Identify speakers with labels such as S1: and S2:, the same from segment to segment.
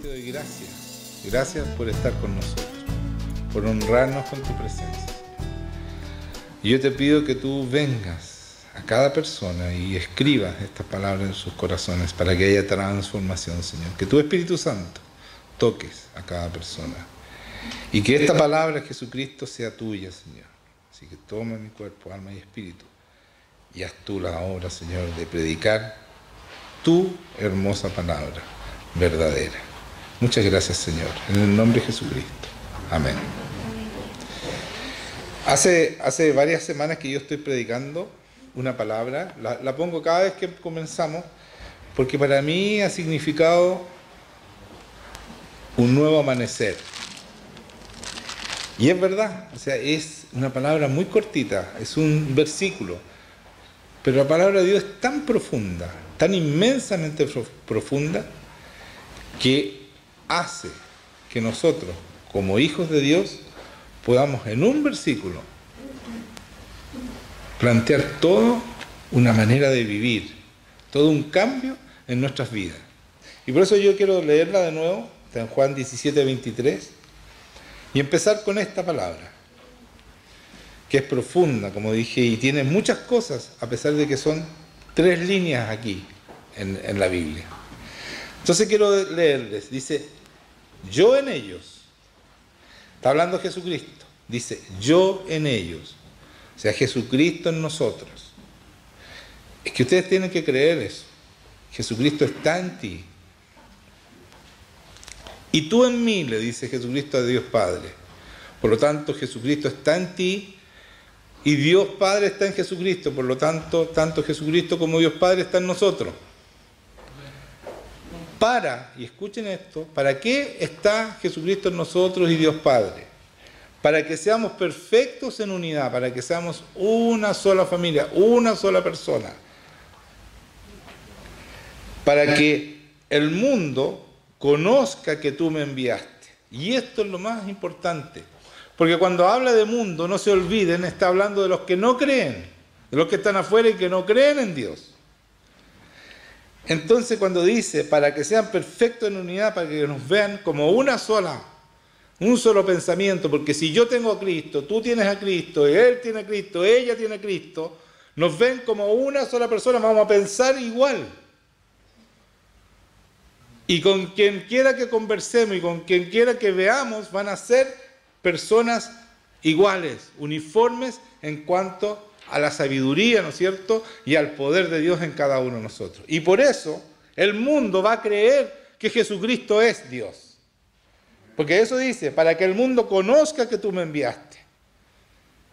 S1: te doy gracias. Gracias por estar con nosotros, por honrarnos con tu presencia. Y yo te pido que tú vengas a cada persona y escribas estas palabras en sus corazones para que haya transformación, Señor. Que tu Espíritu Santo toques a cada persona. Y que esta palabra, Jesucristo, sea tuya, Señor. Así que toma mi cuerpo, alma y espíritu y haz tú la obra, Señor, de predicar tu hermosa palabra verdadera. Muchas gracias, Señor. En el nombre de Jesucristo. Amén. Hace varias semanas que yo estoy predicando una palabra. La pongo cada vez que comenzamos porque para mí ha significado un nuevo amanecer. Y es verdad, o sea, es una palabra muy cortita, es un versículo, pero la palabra de Dios es tan profunda, tan inmensamente profunda, que hace que nosotros, como hijos de Dios, podamos en un versículo plantear toda una manera de vivir, todo un cambio en nuestras vidas. Y por eso yo quiero leerla de nuevo, está en Juan 17:23, y empezar con esta palabra, que es profunda, como dije, y tiene muchas cosas, a pesar de que son 3 líneas aquí en la Biblia. Entonces quiero leerles, dice, yo en ellos, está hablando Jesucristo, dice, yo en ellos, o sea, Jesucristo en nosotros. Es que ustedes tienen que creer eso, Jesucristo está en ti. Y tú en mí, le dice Jesucristo a Dios Padre. Por lo tanto, Jesucristo está en ti y Dios Padre está en Jesucristo. Por lo tanto, tanto Jesucristo como Dios Padre está en nosotros. Y escuchen esto, ¿para qué está Jesucristo en nosotros y Dios Padre? Para que seamos perfectos en unidad, para que seamos una sola familia, una sola persona. Para que el mundo conozca que tú me enviaste. Y esto es lo más importante. Porque cuando habla de mundo, no se olviden, está hablando de los que no creen, de los que están afuera y que no creen en Dios. Entonces cuando dice, para que sean perfectos en unidad, para que nos vean como una sola, un solo pensamiento, porque si yo tengo a Cristo, tú tienes a Cristo, él tiene a Cristo, ella tiene a Cristo, nos ven como una sola persona, vamos a pensar igual. Y con quien quiera que conversemos y con quien quiera que veamos, van a ser personas iguales, uniformes en cuanto a la sabiduría, ¿no es cierto? Y al poder de Dios en cada uno de nosotros. Y por eso el mundo va a creer que Jesucristo es Dios. Porque eso dice, para que el mundo conozca que tú me enviaste.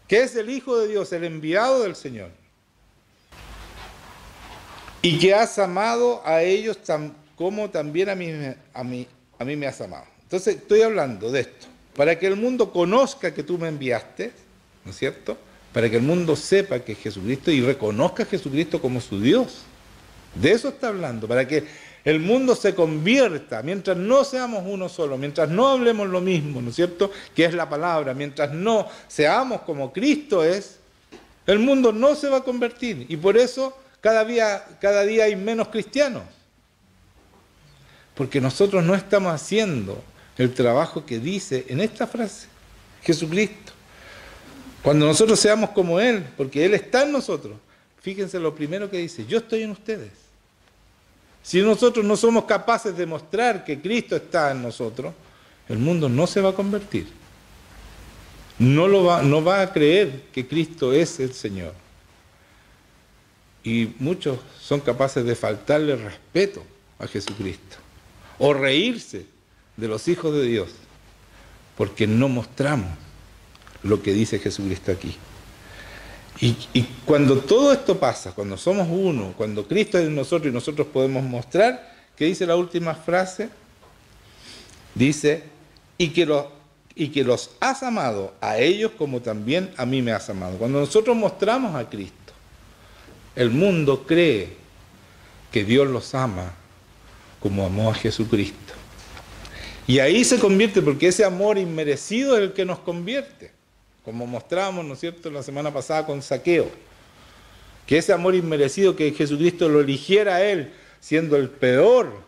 S1: Que es el Hijo de Dios, el enviado del Señor. Y que has amado a ellos como también a mí me has amado. Entonces estoy hablando de esto, para que el mundo conozca que tú me enviaste, ¿no es cierto? Para que el mundo sepa que es Jesucristo y reconozca a Jesucristo como su Dios. De eso está hablando, para que el mundo se convierta, mientras no seamos uno solo, mientras no hablemos lo mismo, ¿no es cierto? Que es la palabra, mientras no seamos como Cristo es, el mundo no se va a convertir. Y por eso cada día hay menos cristianos. Porque nosotros no estamos haciendo el trabajo que dice en esta frase, Jesucristo. Cuando nosotros seamos como Él, porque Él está en nosotros, fíjense lo primero que dice, yo estoy en ustedes. Si nosotros no somos capaces de mostrar que Cristo está en nosotros, el mundo no se va a convertir. No va a creer que Cristo es el Señor. Y muchos son capaces de faltarle respeto a Jesucristo. O reírse de los hijos de Dios, porque no mostramos lo que dice Jesucristo aquí. Y cuando todo esto pasa, cuando somos uno, cuando Cristo es en nosotros y nosotros podemos mostrar, ¿qué dice la última frase? Dice, y que los has amado a ellos como también a mí me has amado. Cuando nosotros mostramos a Cristo, el mundo cree que Dios los ama como amó a Jesucristo. Y ahí se convierte, porque ese amor inmerecido es el que nos convierte. Como mostramos, ¿no es cierto?, la semana pasada con Zaqueo. Que ese amor inmerecido, que Jesucristo lo eligiera a él, siendo el peor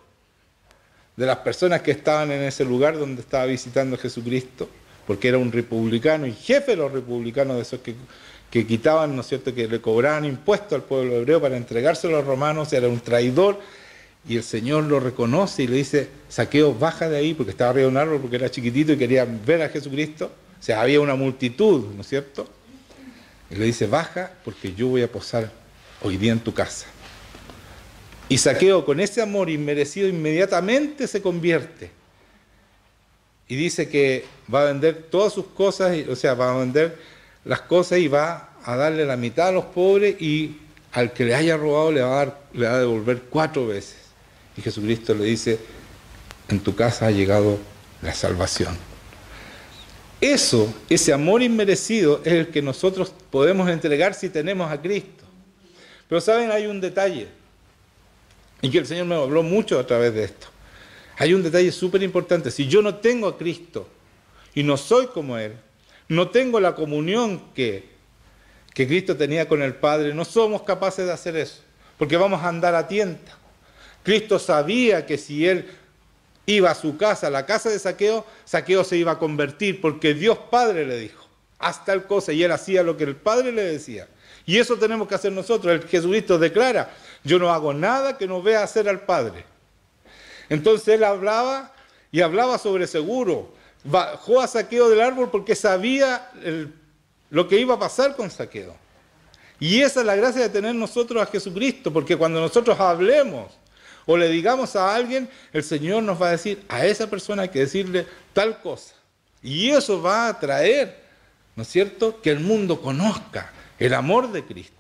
S1: de las personas que estaban en ese lugar donde estaba visitando a Jesucristo, porque era un republicano y jefe de los republicanos, de esos que quitaban, ¿no es cierto?, que le cobraban impuestos al pueblo hebreo para entregárselo a los romanos, era un traidor, y el Señor lo reconoce y le dice: Zaqueo, baja de ahí, porque estaba arriba de un árbol, porque era chiquitito y quería ver a Jesucristo. O sea, había una multitud, ¿no es cierto? Y le dice: baja, porque yo voy a posar hoy día en tu casa. Y Zaqueo, con ese amor inmerecido, inmediatamente se convierte. Y dice que va a vender todas sus cosas, o sea, va a vender las cosas y va a darle la mitad a los pobres, y al que le haya robado le va a devolver 4 veces. Y Jesucristo le dice: en tu casa ha llegado la salvación. Eso, ese amor inmerecido, es el que nosotros podemos entregar si tenemos a Cristo. Pero saben, hay un detalle, y que el Señor me habló mucho a través de esto. Hay un detalle súper importante. Si yo no tengo a Cristo y no soy como Él, no tengo la comunión que Cristo tenía con el Padre, no somos capaces de hacer eso, porque vamos a andar a tientas. Cristo sabía que si Él iba a su casa, a la casa de Zaqueo, Zaqueo se iba a convertir, porque Dios Padre le dijo: haz tal cosa, y Él hacía lo que el Padre le decía. Y eso tenemos que hacer nosotros. El Jesucristo declara: yo no hago nada que no vea hacer al Padre. Entonces Él hablaba, y hablaba sobre seguro. Bajó a Zaqueo del árbol porque sabía lo que iba a pasar con Zaqueo. Y esa es la gracia de tener nosotros a Jesucristo, porque cuando nosotros hablemos o le digamos a alguien, el Señor nos va a decir: a esa persona hay que decirle tal cosa. Y eso va a traer, ¿no es cierto?, que el mundo conozca el amor de Cristo.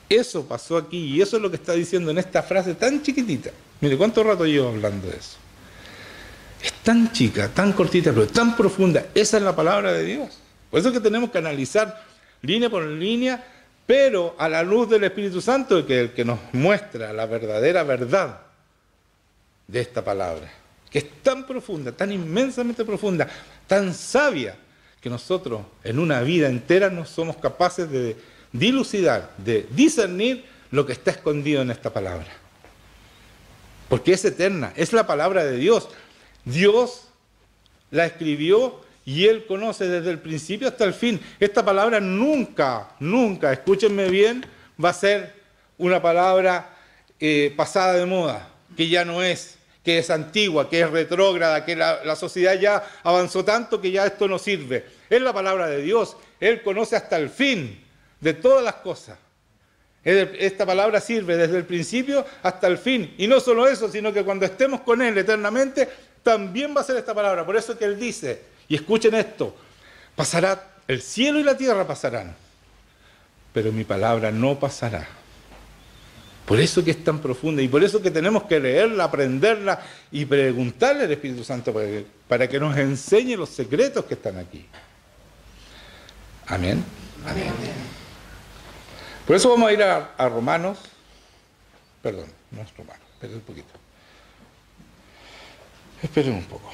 S1: Eso pasó aquí, y eso es lo que está diciendo en esta frase tan chiquitita. Mire, ¿cuánto rato llevo hablando de eso? Es tan chica, tan cortita, pero tan profunda. Esa es la palabra de Dios. Por eso es que tenemos que analizar línea por línea, pero a la luz del Espíritu Santo, que es el que nos muestra la verdadera verdad de esta palabra, que es tan profunda, tan inmensamente profunda, tan sabia, que nosotros en una vida entera no somos capaces de dilucidar, de discernir lo que está escondido en esta palabra. Porque es eterna, es la palabra de Dios. Dios la escribió y Él conoce desde el principio hasta el fin. Esta palabra nunca, nunca, escúchenme bien, va a ser una palabra pasada de moda, que ya no es, que es antigua, que es retrógrada, que la sociedad ya avanzó tanto que ya esto no sirve. Es la palabra de Dios. Él conoce hasta el fin de todas las cosas. Esta palabra sirve desde el principio hasta el fin. Y no solo eso, sino que cuando estemos con Él eternamente, también va a ser esta palabra. Por eso es que Él dice, y escuchen esto: pasará, el cielo y la tierra pasarán, pero mi palabra no pasará. Por eso que es tan profunda, y por eso que tenemos que leerla, aprenderla y preguntarle al Espíritu Santo para que nos enseñe los secretos que están aquí. Amén. Amén. Por eso vamos a ir a Romanos, perdón, no es Romanos, esperen un poquito. Esperen un poco.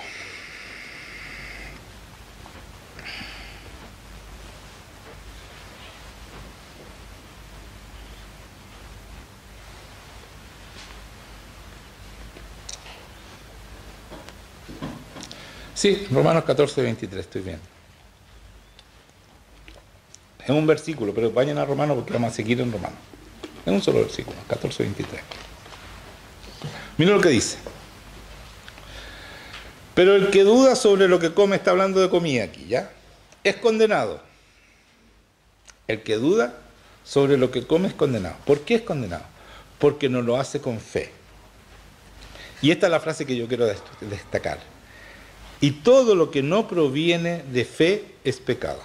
S1: Sí, Romanos 14, 23, estoy bien. Es un versículo, pero vayan a Romanos porque vamos a seguir en Romanos. Es un solo versículo, 14, 23. Miren lo que dice. Pero el que duda sobre lo que come, está hablando de comida aquí, ¿ya? Es condenado. El que duda sobre lo que come es condenado. ¿Por qué es condenado? Porque no lo hace con fe. Y esta es la frase que yo quiero destacar. Y todo lo que no proviene de fe es pecado.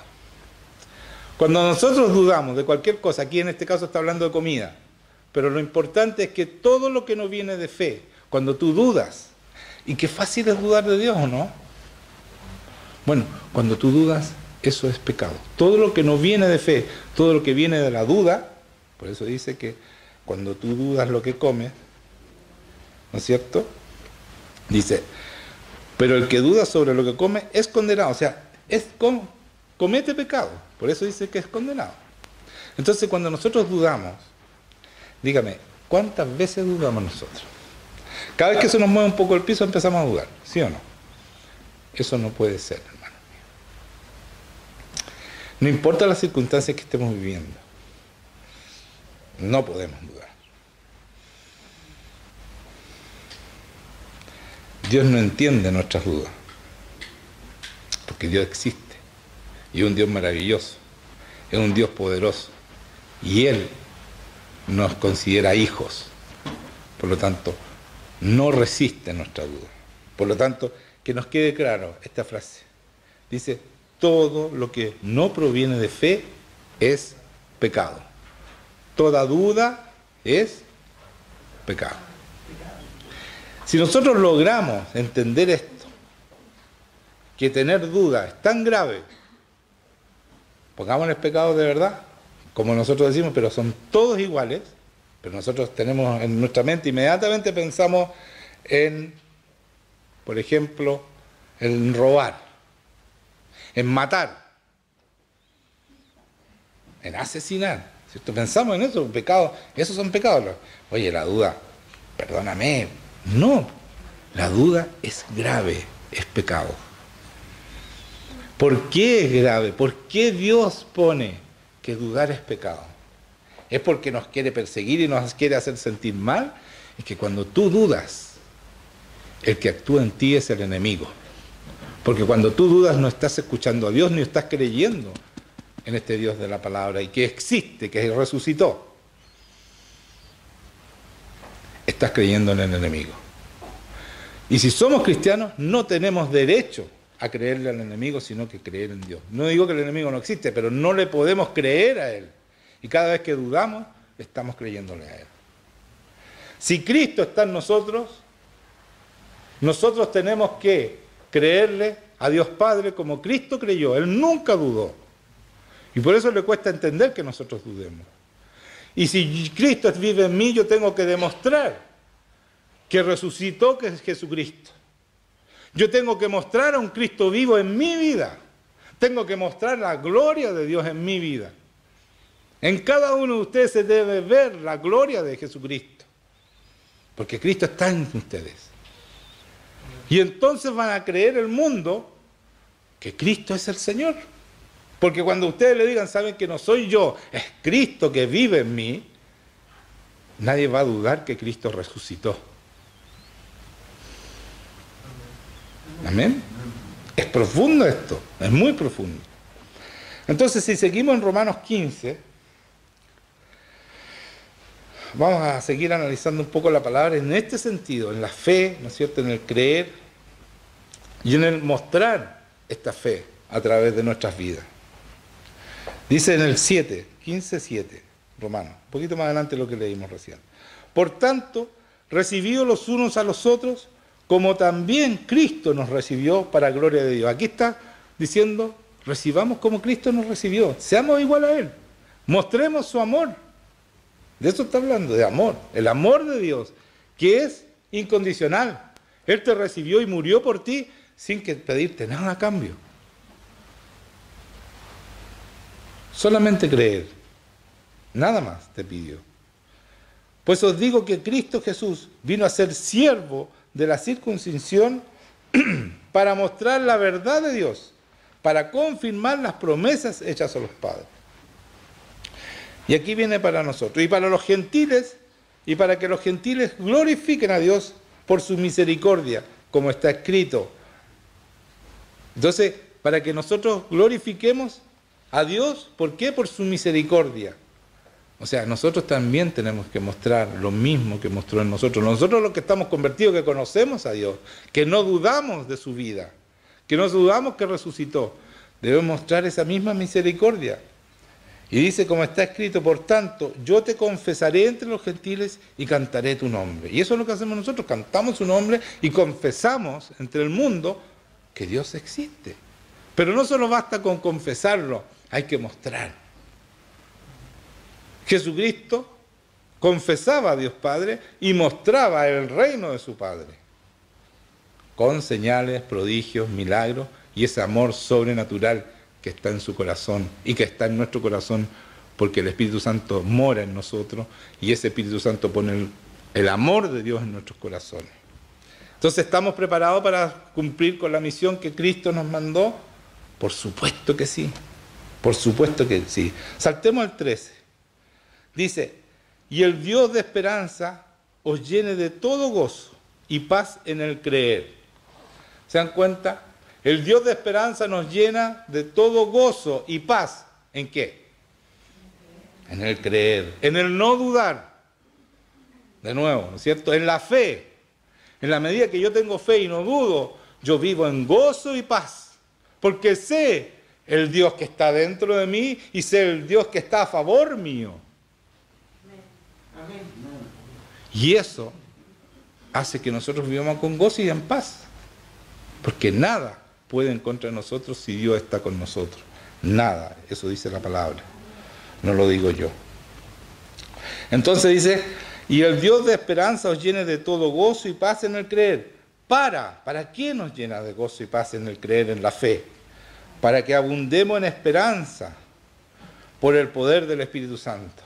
S1: Cuando nosotros dudamos de cualquier cosa, aquí en este caso está hablando de comida, pero lo importante es que todo lo que no viene de fe, cuando tú dudas, y qué fácil es dudar de Dios, ¿o no? Bueno, cuando tú dudas, eso es pecado. Todo lo que no viene de fe, todo lo que viene de la duda, por eso dice que cuando tú dudas lo que comes, ¿no es cierto? Dice, pero el que duda sobre lo que come es condenado, o sea, comete pecado, por eso dice que es condenado. Entonces, cuando nosotros dudamos, dígame, ¿cuántas veces dudamos nosotros? Cada vez que se nos mueve un poco el piso empezamos a dudar, ¿sí o no? Eso no puede ser, hermano. No importa las circunstancias que estemos viviendo, no podemos dudar. Dios no entiende nuestras dudas, porque Dios existe, y es un Dios maravilloso, es un Dios poderoso, y Él nos considera hijos. Por lo tanto, no resiste nuestra duda. Por lo tanto, que nos quede claro esta frase. Dice, todo lo que no proviene de fe es pecado. Toda duda es pecado. Si nosotros logramos entender esto, que tener duda es tan grave, pongámosle pecado de verdad, como nosotros decimos, pero son todos iguales, pero nosotros tenemos en nuestra mente, inmediatamente pensamos en, por ejemplo, en robar, en matar, en asesinar, ¿cierto? Pensamos en eso, pecados, esos son pecados. Oye, la duda, perdóname, no, la duda es grave, es pecado. ¿Por qué es grave? ¿Por qué Dios pone que dudar es pecado? ¿Es porque nos quiere perseguir y nos quiere hacer sentir mal? Es que cuando tú dudas, el que actúa en ti es el enemigo. Porque cuando tú dudas no estás escuchando a Dios ni estás creyendo en este Dios de la palabra y que existe, que resucitó. Estás creyendo en el enemigo. Y si somos cristianos, no tenemos derecho a creerle al enemigo, sino que creer en Dios. No digo que el enemigo no existe, pero no le podemos creer a él. Y cada vez que dudamos, estamos creyéndole a él. Si Cristo está en nosotros, nosotros tenemos que creerle a Dios Padre como Cristo creyó. Él nunca dudó. Y por eso le cuesta entender que nosotros dudemos. Y si Cristo vive en mí, yo tengo que demostrar que resucitó, que es Jesucristo. Yo tengo que mostrar a un Cristo vivo en mi vida. Tengo que mostrar la gloria de Dios en mi vida. En cada uno de ustedes se debe ver la gloria de Jesucristo. Porque Cristo está en ustedes. Y entonces van a creer el mundo que Cristo es el Señor. Porque cuando ustedes le digan, saben que no soy yo, es Cristo que vive en mí, nadie va a dudar que Cristo resucitó. Amén. Es profundo esto, es muy profundo. Entonces, si seguimos en Romanos 15, vamos a seguir analizando un poco la palabra en este sentido, en la fe, ¿no es cierto?, en el creer y en el mostrar esta fe a través de nuestras vidas. Dice en el 7, 15:7, Romanos, un poquito más adelante lo que leímos recién. Por tanto, recibidos los unos a los otros, como también Cristo nos recibió para gloria de Dios. Aquí está diciendo, recibamos como Cristo nos recibió, seamos igual a Él, mostremos su amor. De eso está hablando, de amor, el amor de Dios, que es incondicional. Él te recibió y murió por ti sin que pedirte nada a cambio. Solamente creer, nada más te pidió. Pues os digo que Cristo Jesús vino a ser siervo de la circuncisión para mostrar la verdad de Dios, para confirmar las promesas hechas a los padres. Y aquí viene para nosotros, y para los gentiles, y para que los gentiles glorifiquen a Dios por su misericordia, como está escrito. Entonces, para que nosotros glorifiquemos a Dios, ¿por qué? Por su misericordia. O sea, nosotros también tenemos que mostrar lo mismo que mostró en nosotros. Nosotros los que estamos convertidos, que conocemos a Dios, que no dudamos de su vida, que no dudamos que resucitó, debemos mostrar esa misma misericordia. Y dice, como está escrito, por tanto, yo te confesaré entre los gentiles y cantaré tu nombre. Y eso es lo que hacemos nosotros, cantamos su nombre y confesamos entre el mundo que Dios existe. Pero no solo basta con confesarlo, hay que mostrar. Jesucristo confesaba a Dios Padre y mostraba el reino de su Padre, con señales, prodigios, milagros y ese amor sobrenatural que está en su corazón y que está en nuestro corazón porque el Espíritu Santo mora en nosotros y ese Espíritu Santo pone el amor de Dios en nuestros corazones. Entonces, ¿estamos preparados para cumplir con la misión que Cristo nos mandó? Por supuesto que sí. Por supuesto que sí. Saltemos al 13. Dice, y el Dios de esperanza os llene de todo gozo y paz en el creer. ¿Se dan cuenta? El Dios de esperanza nos llena de todo gozo y paz. ¿En qué? En el creer, en el no dudar. De nuevo, ¿no es cierto? En la fe. En la medida que yo tengo fe y no dudo, yo vivo en gozo y paz. Porque sé el Dios que está dentro de mí y sé el Dios que está a favor mío.
S2: Amén.
S1: Y eso hace que nosotros vivamos con gozo y en paz. Porque nada puede en contra de nosotros si Dios está con nosotros. Nada, eso dice la palabra. No lo digo yo. Entonces dice, y el Dios de esperanza os llene de todo gozo y paz en el creer. ¿Para qué nos llena de gozo y paz en el creer, en la fe? Para que abundemos en esperanza por el poder del Espíritu Santo.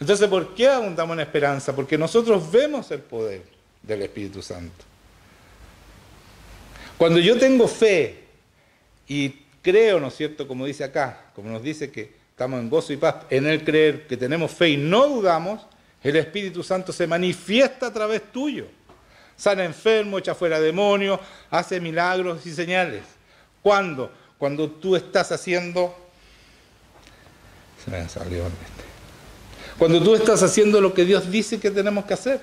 S1: Entonces, ¿por qué abundamos en esperanza? Porque nosotros vemos el poder del Espíritu Santo. Cuando yo tengo fe y creo, ¿no es cierto?, como dice acá, como nos dice que estamos en gozo y paz, en el creer, que tenemos fe y no dudamos, el Espíritu Santo se manifiesta a través tuyo. Sana enfermos, echa fuera demonios, hace milagros y señales. ¿Cuándo? Cuando tú estás haciendo... Se me salió cuando tú estás haciendo lo que Dios dice que tenemos que hacer,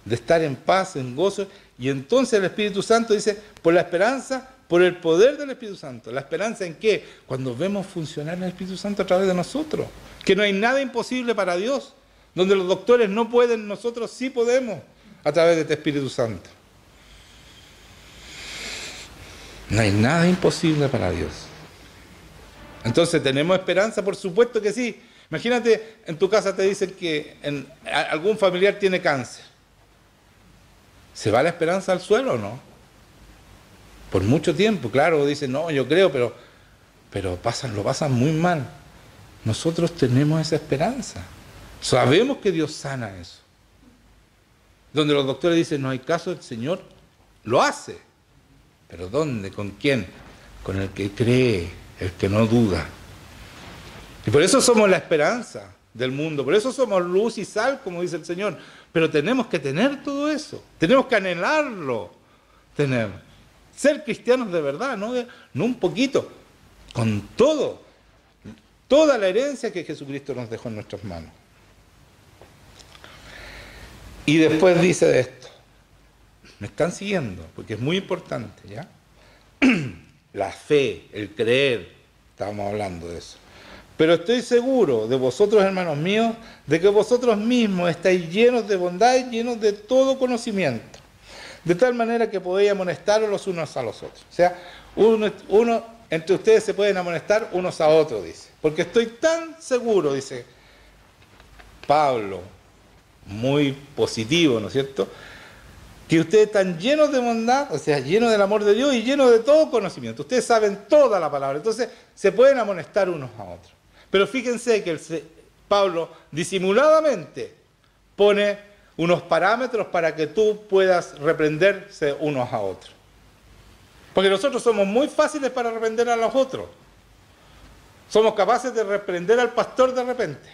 S1: de estar en paz, en gozo, y entonces el Espíritu Santo dice, por la esperanza, por el poder del Espíritu Santo. ¿La esperanza en qué? Cuando vemos funcionar el Espíritu Santo a través de nosotros, que no hay nada imposible para Dios, donde los doctores no pueden, nosotros sí podemos, a través de este Espíritu Santo. No hay nada imposible para Dios. Entonces, ¿tenemos esperanza? Por supuesto que sí. Imagínate, en tu casa te dicen que algún familiar tiene cáncer. ¿Se va la esperanza al suelo o no? Por mucho tiempo, claro, dicen, no, yo creo, pero lo pasan muy mal. Nosotros tenemos esa esperanza. Sabemos que Dios sana eso. Donde los doctores dicen, no hay caso, el Señor lo hace. ¿Pero dónde? ¿Con quién? Con el que cree, el que no duda. Y por eso somos la esperanza del mundo, por eso somos luz y sal, como dice el Señor. Pero tenemos que tener todo eso, tenemos que anhelarlo, tener. Ser cristianos de verdad, no un poquito, con todo, toda la herencia que Jesucristo nos dejó en nuestras manos. Y después dice de esto, me están siguiendo, porque es muy importante, ¿ya? La fe, el creer, estábamos hablando de eso. Pero estoy seguro de vosotros, hermanos míos, de que vosotros mismos estáis llenos de bondad y llenos de todo conocimiento, de tal manera que podéis amonestaros los unos a los otros. O sea, uno entre ustedes se pueden amonestar unos a otros, dice. Porque estoy tan seguro, dice Pablo, muy positivo, ¿no es cierto?, que ustedes están llenos de bondad, o sea, llenos del amor de Dios y llenos de todo conocimiento. Ustedes saben toda la palabra, entonces se pueden amonestar unos a otros. Pero fíjense que Pablo disimuladamente pone unos parámetros para que tú puedas reprenderse unos a otros. Porque nosotros somos muy fáciles para reprender a los otros. Somos capaces de reprender al pastor de repente.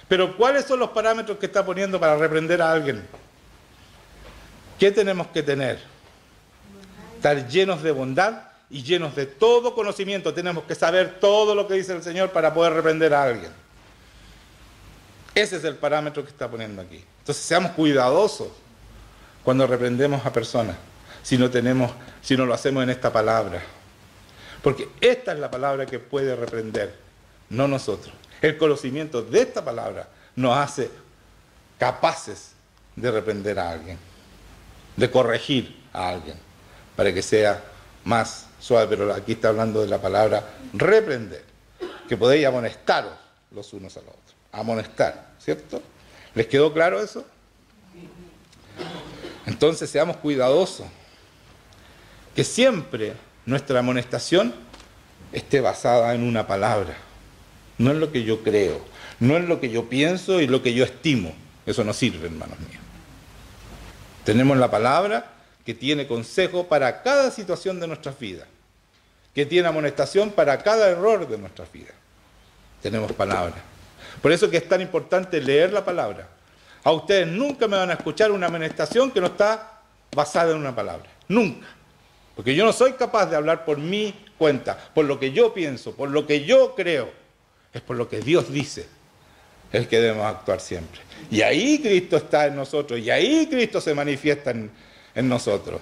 S1: Pero ¿cuáles son los parámetros que está poniendo para reprender a alguien? ¿Qué tenemos que tener? Estar llenos de bondad y llenos de todo conocimiento. Tenemos que saber todo lo que dice el Señor para poder reprender a alguien. Ese es el parámetro que está poniendo aquí. Entonces seamos cuidadosos cuando reprendemos a personas, si no lo hacemos en esta palabra. Porque esta es la palabra que puede reprender, no nosotros. El conocimiento de esta palabra nos hace capaces de reprender a alguien, de corregir a alguien, para que sea más suave. Pero aquí está hablando de la palabra reprender, que podéis amonestaros los unos a los otros. Amonestar, ¿cierto? ¿Les quedó claro eso? Entonces seamos cuidadosos, que siempre nuestra amonestación esté basada en una palabra, no en lo que yo creo, no en lo que yo pienso y lo que yo estimo, Eso no sirve, hermanos míos. Tenemos la palabra que tiene consejo para cada situación de nuestras vidas, que tiene amonestación para cada error de nuestras vidas. Tenemos palabra. Por eso que es tan importante leer la palabra. A ustedes nunca me van a escuchar una amonestación que no está basada en una palabra. Nunca. Porque yo no soy capaz de hablar por mi cuenta, por lo que yo pienso, por lo que yo creo. Es por lo que Dios dice, el que debemos actuar siempre. Y ahí Cristo está en nosotros, y ahí Cristo se manifiesta en nosotros.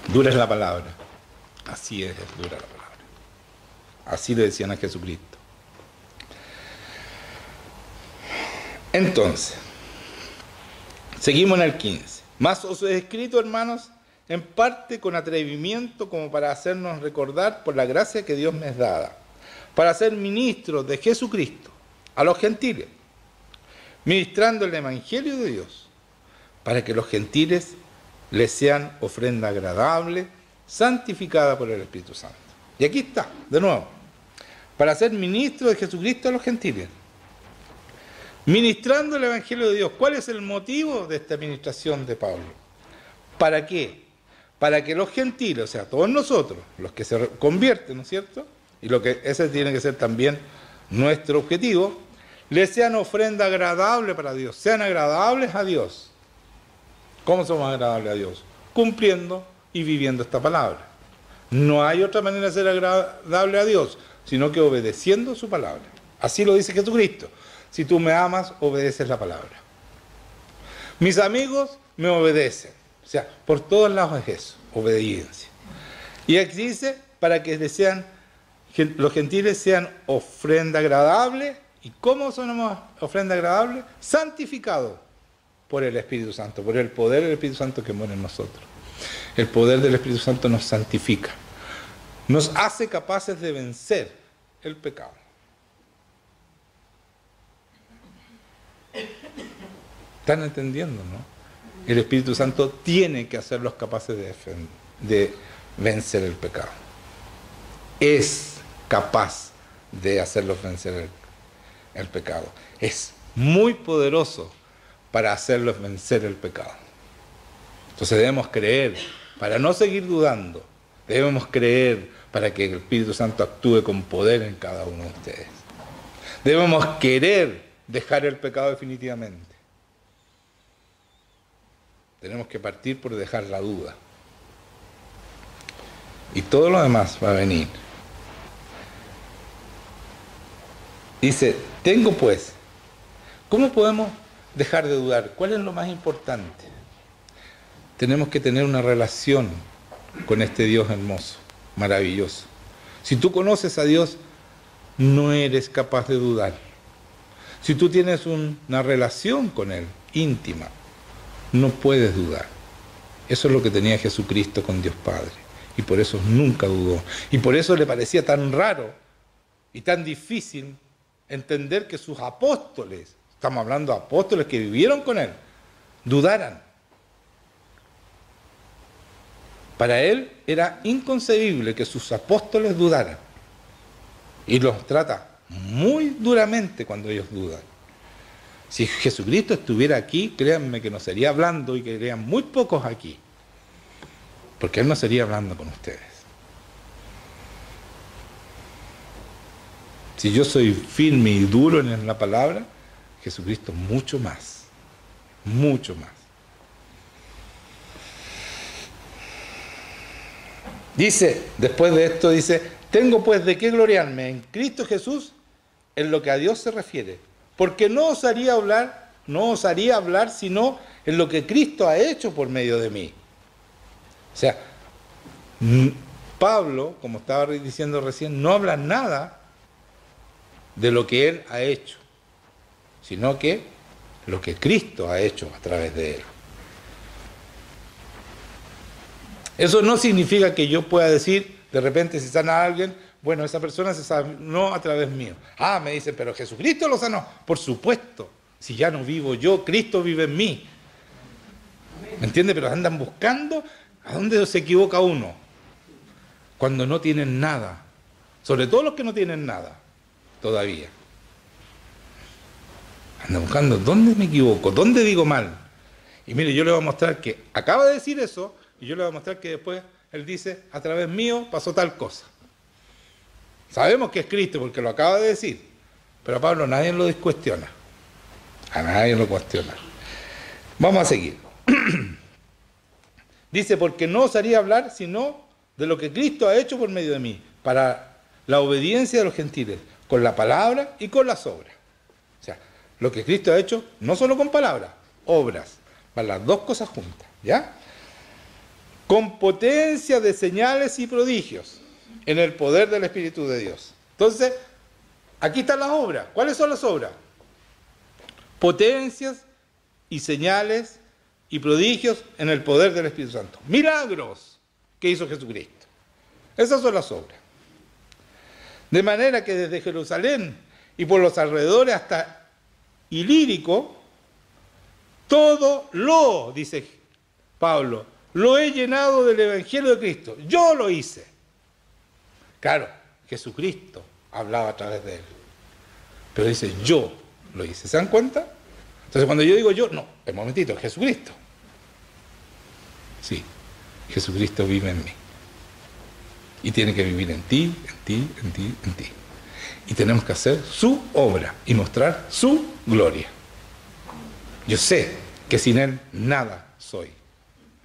S1: Dura es la palabra. Así es dura la palabra. Así le decían a Jesucristo. Entonces, seguimos en el 15. Mas os he escrito, hermanos, en parte con atrevimiento, como para hacernos recordar por la gracia que Dios me es dada, para ser ministros de Jesucristo a los gentiles, ministrando el Evangelio de Dios, para que los gentiles les sean ofrenda agradable, santificada por el Espíritu Santo. Y aquí está, de nuevo, para ser ministro de Jesucristo a los gentiles, ministrando el Evangelio de Dios. ¿Cuál es el motivo de esta administración de Pablo? ¿Para qué? Para que los gentiles, o sea, todos nosotros, los que se convierten, ¿no es cierto? Y lo que ese tiene que ser también nuestro objetivo, les sean ofrenda agradable para Dios, sean agradables a Dios. ¿Cómo somos agradables a Dios? Cumpliendo y viviendo esta palabra. No hay otra manera de ser agradable a Dios, sino que obedeciendo su palabra. Así lo dice Jesucristo. Si tú me amas, obedeces la palabra. Mis amigos me obedecen. O sea, por todos lados es eso, obediencia. Y aquí dice, para que los gentiles sean ofrenda agradable. ¿Y cómo somos ofrenda agradable? Santificado por el Espíritu Santo, por el poder del Espíritu Santo que mora en nosotros. El poder del Espíritu Santo nos santifica, nos hace capaces de vencer el pecado. ¿Están entendiendo, no? El Espíritu Santo tiene que hacerlos capaces de vencer el pecado. Es capaz de hacerlos vencer el pecado. Es muy poderoso para hacerlos vencer el pecado. Entonces debemos creer, para no seguir dudando, debemos creer para que el Espíritu Santo actúe con poder en cada uno de ustedes. Debemos querer dejar el pecado definitivamente. Tenemos que partir por dejar la duda. Y todo lo demás va a venir. Dice, tengo pues, ¿cómo podemos dejar de dudar? ¿Cuál es lo más importante? Tenemos que tener una relación con este Dios hermoso, maravilloso. Si tú conoces a Dios, no eres capaz de dudar. Si tú tienes una relación con Él, íntima, no puedes dudar. Eso es lo que tenía Jesucristo con Dios Padre. Y por eso nunca dudó. Y por eso le parecía tan raro y tan difícil entender que sus apóstoles, estamos hablando de apóstoles que vivieron con Él, dudaran. Para Él era inconcebible que sus apóstoles dudaran. Y los trata muy duramente cuando ellos dudan. Si Jesucristo estuviera aquí, créanme que no sería hablando y que serían muy pocos aquí. Porque Él no sería hablando con ustedes. Si yo soy firme y duro en la palabra, Jesucristo mucho más. Mucho más. Dice, después de esto dice, tengo pues de qué gloriarme en Cristo Jesús en lo que a Dios se refiere. Porque no osaría hablar sino en lo que Cristo ha hecho por medio de mí. O sea, Pablo, como estaba diciendo recién, no habla nada de lo que él ha hecho, sino que lo que Cristo ha hecho a través de él. Eso no significa que yo pueda decir, de repente si sana a alguien, bueno, esa persona se sanó a través mío. Ah, me dicen, pero Jesucristo lo sanó. Por supuesto, si ya no vivo yo, Cristo vive en mí. ¿Me entiende? Pero andan buscando a dónde se equivoca uno. Cuando no tienen nada, Sobre todo los que no tienen nada todavía. Anda buscando dónde me equivoco, dónde digo mal. Y mire, yo le voy a mostrar que acaba de decir eso, y yo le voy a mostrar que después él dice, a través mío pasó tal cosa. Sabemos que es Cristo porque lo acaba de decir, pero a Pablo nadie lo cuestiona. A nadie lo cuestiona. Vamos a seguir. Dice, porque no osaría hablar sino de lo que Cristo ha hecho por medio de mí, para la obediencia de los gentiles, con la palabra y con las obras. O sea, lo que Cristo ha hecho, no solo con palabras, obras, van las dos cosas juntas, ¿ya? Con potencia de señales y prodigios, en el poder del Espíritu de Dios. Entonces, aquí están las obras. ¿Cuáles son las obras? Potencias y señales y prodigios en el poder del Espíritu Santo. Milagros que hizo Jesucristo. Esas son las obras. De manera que desde Jerusalén y por los alrededores hasta Ilírico, todo lo, dice Pablo, lo he llenado del Evangelio de Cristo. Yo lo hice. Claro, Jesucristo hablaba a través de él. Pero dice, yo lo hice. ¿Se dan cuenta? Entonces cuando yo digo yo, no, un momentito, es Jesucristo. Sí, Jesucristo vive en mí. Y tiene que vivir en ti, en ti, en ti, en ti. Y tenemos que hacer su obra y mostrar su gloria. Yo sé que sin él nada soy.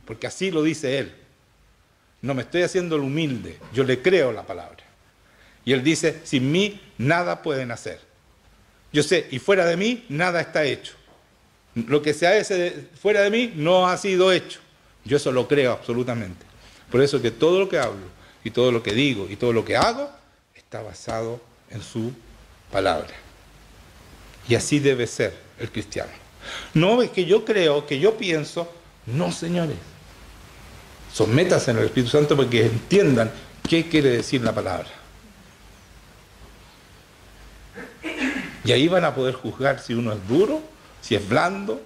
S1: Porque así lo dice él. No me estoy haciendo el humilde, yo le creo la palabra. Y él dice, sin mí nada pueden hacer. Yo sé, y fuera de mí nada está hecho. Lo que se hace fuera de mí no ha sido hecho. Yo eso lo creo absolutamente. Por eso que todo lo que hablo, y todo lo que digo, y todo lo que hago, está basado en su palabra. Y así debe ser el cristiano. No es que yo creo, que yo pienso, no, señores. Sométanse en el Espíritu Santo para que entiendan qué quiere decir la palabra. Y ahí van a poder juzgar si uno es duro, si es blando,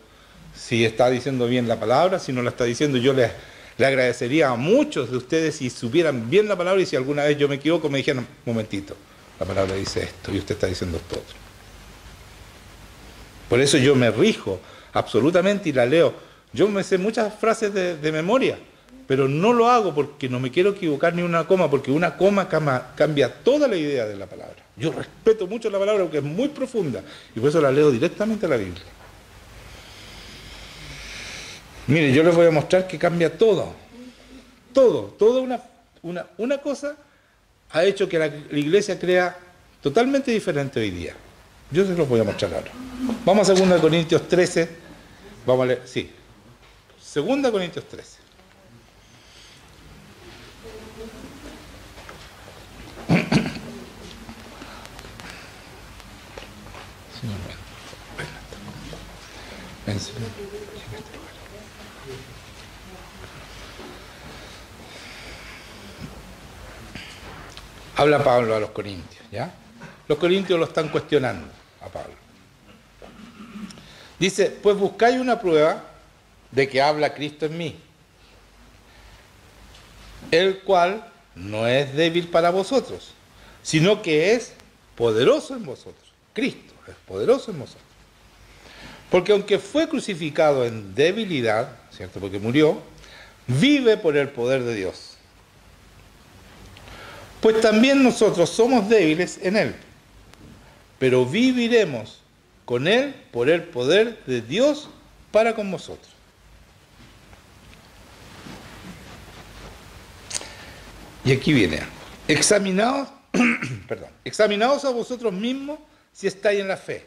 S1: si está diciendo bien la palabra, si no la está diciendo. Yo le agradecería a muchos de ustedes si supieran bien la palabra y si alguna vez yo me equivoco me dijeran, un momentito, la palabra dice esto y usted está diciendo esto otro. Por eso yo me rijo absolutamente y la leo. Yo me sé muchas frases de memoria, pero no lo hago porque no me quiero equivocar ni una coma, porque una coma cambia toda la idea de la palabra. Yo respeto mucho la palabra porque es muy profunda y por eso la leo directamente a la Biblia. Mire, yo les voy a mostrar que cambia todo. Toda una cosa ha hecho que la iglesia crea totalmente diferente hoy día. Yo se los voy a mostrar ahora. Vamos a 2 Corintios 13. Vamos a leer, sí. 2 Corintios 13. Habla Pablo a los corintios, ¿ya? Los corintios lo están cuestionando a Pablo. Dice, pues buscáis una prueba de que habla Cristo en mí, el cual no es débil para vosotros, sino que es poderoso en vosotros. Cristo es poderoso en vosotros. Porque aunque fue crucificado en debilidad, ¿cierto? Porque murió, vive por el poder de Dios. Pues también nosotros somos débiles en Él, pero viviremos con Él por el poder de Dios para con vosotros. Y aquí viene, examinaos a vosotros mismos si estáis en la fe.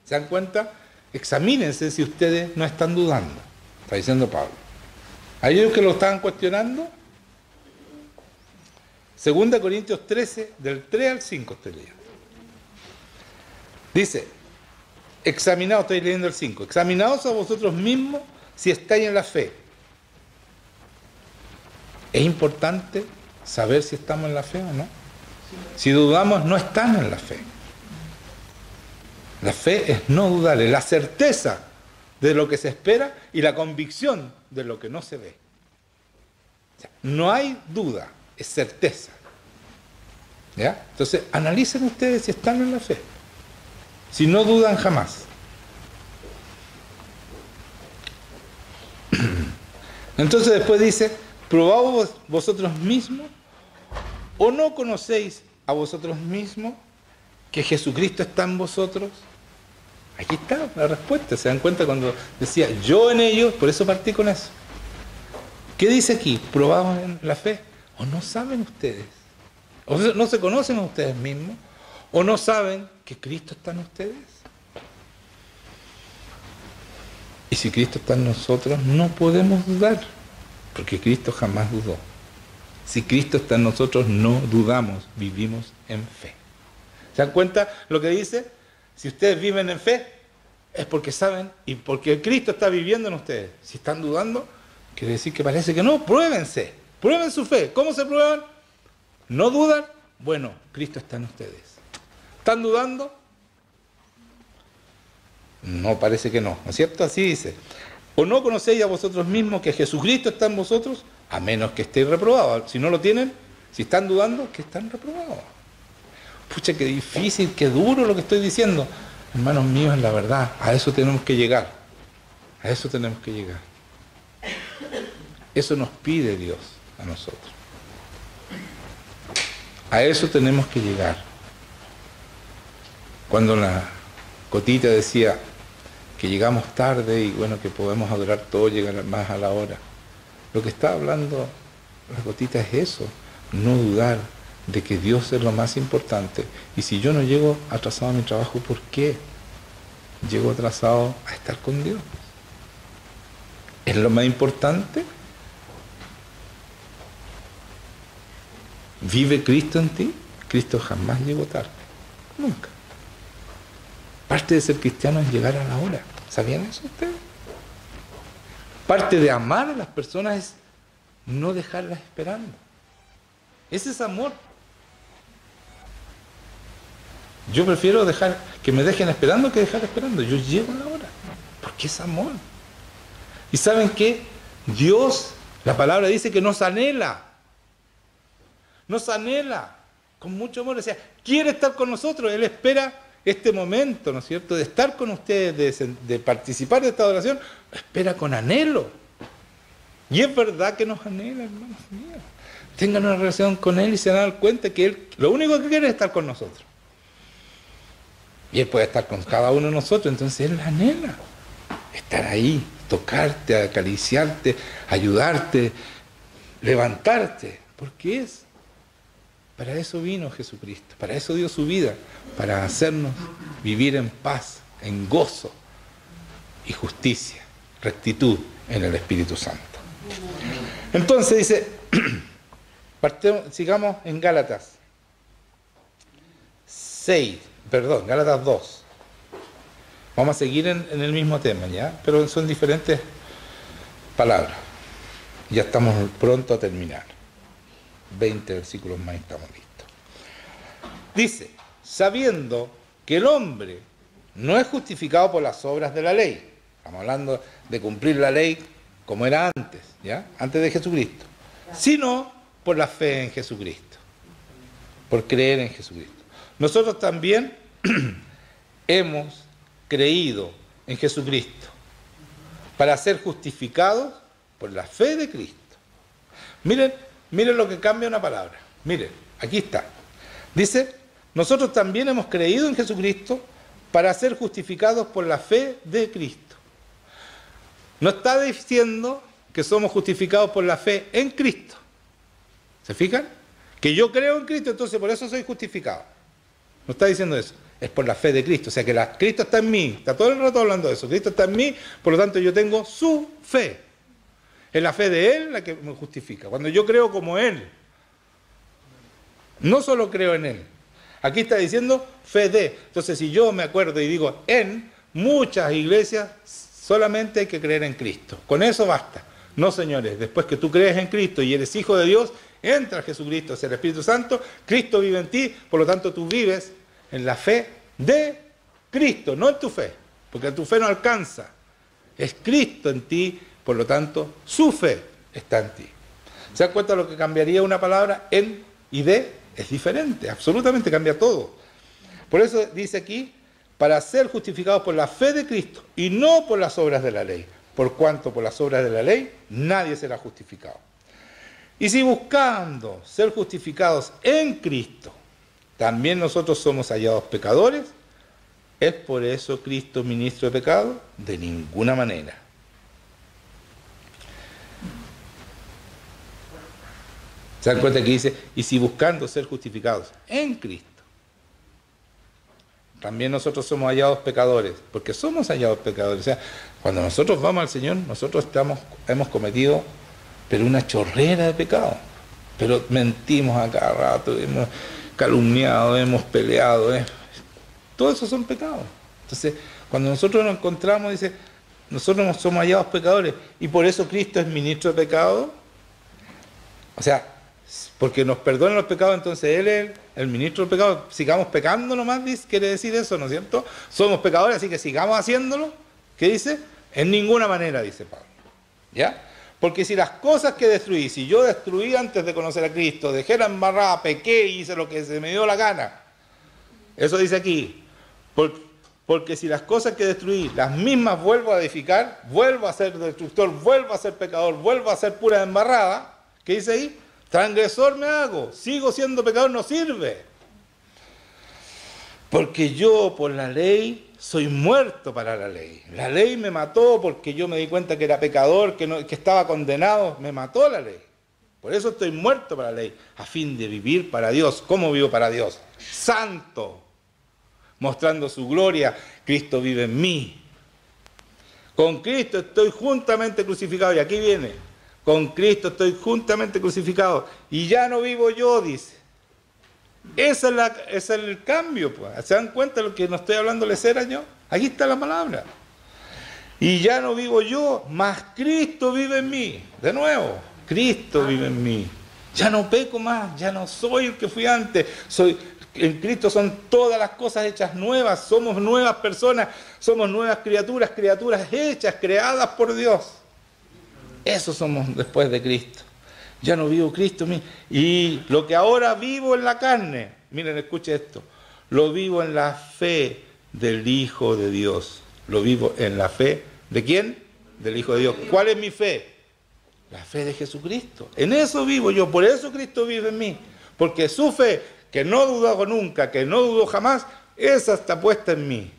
S1: ¿Se dan cuenta? Examínense si ustedes no están dudando, está diciendo Pablo. ¿Hay ellos que lo estaban cuestionando? 2 Corintios 13, del 3 al 5 estoy leyendo. Dice, examinaos, estoy leyendo el 5, examinaos a vosotros mismos si estáis en la fe. Es importante saber si estamos en la fe o no. Si dudamos, no estamos en la fe. La fe es no dudar, es la certeza de lo que se espera y la convicción de lo que no se ve. O sea, no hay duda, es certeza. ¿Ya? Entonces, analicen ustedes si están en la fe. Si no dudan jamás. Entonces después dice, ¿probaos vosotros mismos o no conocéis a vosotros mismos que Jesucristo está en vosotros? Aquí está la respuesta. ¿Se dan cuenta cuando decía yo en ellos? Por eso partí con eso. ¿Qué dice aquí? ¿Probados en la fe? ¿O no saben ustedes? ¿O no se conocen a ustedes mismos? ¿O no saben que Cristo está en ustedes? Y si Cristo está en nosotros, no podemos dudar, porque Cristo jamás dudó. Si Cristo está en nosotros, no dudamos, vivimos en fe. ¿Se dan cuenta lo que dice? Si ustedes viven en fe, es porque saben y porque Cristo está viviendo en ustedes. Si están dudando, quiere decir que parece que no. Pruébense, prueben su fe. ¿Cómo se prueban? ¿No dudan? Bueno, Cristo está en ustedes. ¿Están dudando? No, parece que no, ¿no es cierto? Así dice. ¿O no conocéis a vosotros mismos que Jesucristo está en vosotros? A menos que estéis reprobados. Si no lo tienen, si están dudando, que están reprobados. Pucha, qué difícil, qué duro lo que estoy diciendo. Hermanos míos, es la verdad. A eso tenemos que llegar. A eso tenemos que llegar. Eso nos pide Dios a nosotros. A eso tenemos que llegar. Cuando la Cotita decía que llegamos tarde y bueno, que podemos adorar todo, llegar más a la hora. Lo que está hablando la Cotita es eso, no dudar de que Dios es lo más importante. Y si yo no llego atrasado a mi trabajo, ¿por qué? Llego atrasado a estar con Dios. ¿Es lo más importante? ¿Vive Cristo en ti? Cristo jamás llegó tarde, nunca. Parte de ser cristiano es llegar a la hora. ¿Sabían eso ustedes? Parte de amar a las personas es no dejarlas esperando. Ese es amor. Yo prefiero dejar que me dejen esperando que dejar esperando. Yo llego a la hora. Porque es amor. ¿Y saben qué? Dios, la palabra dice que nos anhela. Nos anhela con mucho amor. O sea, quiere estar con nosotros. Él espera este momento, ¿no es cierto?, de estar con ustedes, de participar de esta adoración, espera con anhelo. Y es verdad que nos anhela, hermanos míos. Tengan una relación con Él y se van a dar cuenta que Él lo único que quiere es estar con nosotros. Y Él puede estar con cada uno de nosotros, entonces Él anhela estar ahí, tocarte, acariciarte, ayudarte, levantarte. ¿Por qué es? Para eso vino Jesucristo, para eso dio su vida, para hacernos vivir en paz, en gozo y justicia, rectitud en el Espíritu Santo. Entonces dice, sigamos en Gálatas 2. Vamos a seguir en el mismo tema, ¿ya? Pero son diferentes palabras. Ya estamos pronto a terminar. 20 versículos más y estamos listos. Dice, sabiendo que el hombre no es justificado por las obras de la ley. Estamos hablando de cumplir la ley como era antes, ¿ya? Antes de Jesucristo. Sino por la fe en Jesucristo. Por creer en Jesucristo. Nosotros también hemos creído en Jesucristo para ser justificados por la fe de Cristo. Miren lo que cambia una palabra. Miren, aquí está. Dice, nosotros también hemos creído en Jesucristo para ser justificados por la fe de Cristo. No está diciendo que somos justificados por la fe en Cristo. ¿Se fijan? Que yo creo en Cristo, entonces por eso soy justificado. No está diciendo eso. Es por la fe de Cristo. O sea que Cristo está en mí. Está todo el rato hablando de eso. Cristo está en mí, por lo tanto yo tengo su fe. Es la fe de Él la que me justifica. Cuando yo creo como Él, no solo creo en Él. Aquí está diciendo fe de. Entonces, si yo me acuerdo y digo en, muchas iglesias solamente hay que creer en Cristo. Con eso basta. No, señores, después que tú crees en Cristo y eres hijo de Dios, entra Jesucristo, es el Espíritu Santo, Cristo vive en ti, por lo tanto tú vives en la fe de Cristo, no en tu fe, porque tu fe no alcanza. Es Cristo en ti. Por lo tanto, su fe está en ti. ¿Se dan cuenta de lo que cambiaría una palabra en y de? es diferente, absolutamente cambia todo. Por eso dice aquí, para ser justificados por la fe de Cristo y no por las obras de la ley, por cuanto por las obras de la ley nadie será justificado. Y si buscando ser justificados en Cristo, también nosotros somos hallados pecadores, ¿es por eso Cristo ministro de pecado? De ninguna manera. ¿Se dan cuenta que dice, y si buscando ser justificados en Cristo, también nosotros somos hallados pecadores? Porque somos hallados pecadores. O sea, cuando nosotros vamos al Señor, nosotros hemos cometido, pero una chorrera de pecado. Pero mentimos a cada rato, hemos calumniado, hemos peleado. Todo eso son pecados. Entonces, cuando nosotros nos encontramos, dice, nosotros somos hallados pecadores. Y por eso Cristo es ministro de pecado. O sea, porque nos perdonan los pecados, entonces Él es el ministro del pecado. Sigamos pecando nomás, quiere decir eso, ¿no es cierto? Somos pecadores, así que sigamos haciéndolo. ¿Qué dice? En ninguna manera, dice Pablo. ¿Ya? Porque si las cosas que destruí, si yo destruí antes de conocer a Cristo, dejé la embarrada, pequé y hice lo que se me dio la gana. Eso dice aquí. Porque si las cosas que destruí, las mismas vuelvo a edificar, vuelvo a ser destructor, vuelvo a ser pecador, vuelvo a ser pura embarrada, ¿qué dice ahí? Transgresor me hago, sigo siendo pecador, no sirve. Porque yo por la ley soy muerto para la ley. La ley me mató porque yo me di cuenta que era pecador, que estaba condenado, me mató la ley. Por eso estoy muerto para la ley, a fin de vivir para Dios. ¿Cómo vivo para Dios? Santo, mostrando su gloria. Cristo vive en mí. Con Cristo estoy juntamente crucificado. Y aquí viene. Con Cristo estoy juntamente crucificado. Y ya no vivo yo, dice. Ese es el cambio, pues. ¿Se dan cuenta de lo que no estoy hablando de cera yo? Aquí está la palabra. Y ya no vivo yo, mas Cristo vive en mí. De nuevo, Cristo vive en mí. Ya no peco más, ya no soy el que fui antes. En Cristo son todas las cosas hechas nuevas. Somos nuevas personas, somos nuevas criaturas, criaturas hechas, creadas por Dios. Eso somos después de Cristo. Ya no vivo Cristo en mí. Y lo que ahora vivo en la carne, miren, escuche esto, lo vivo en la fe del Hijo de Dios. Lo vivo en la fe, ¿de quién? Del Hijo de Dios. ¿Cuál es mi fe? La fe de Jesucristo. En eso vivo yo, por eso Cristo vive en mí. Porque su fe, que no dudó nunca, que no dudó jamás, esa está puesta en mí.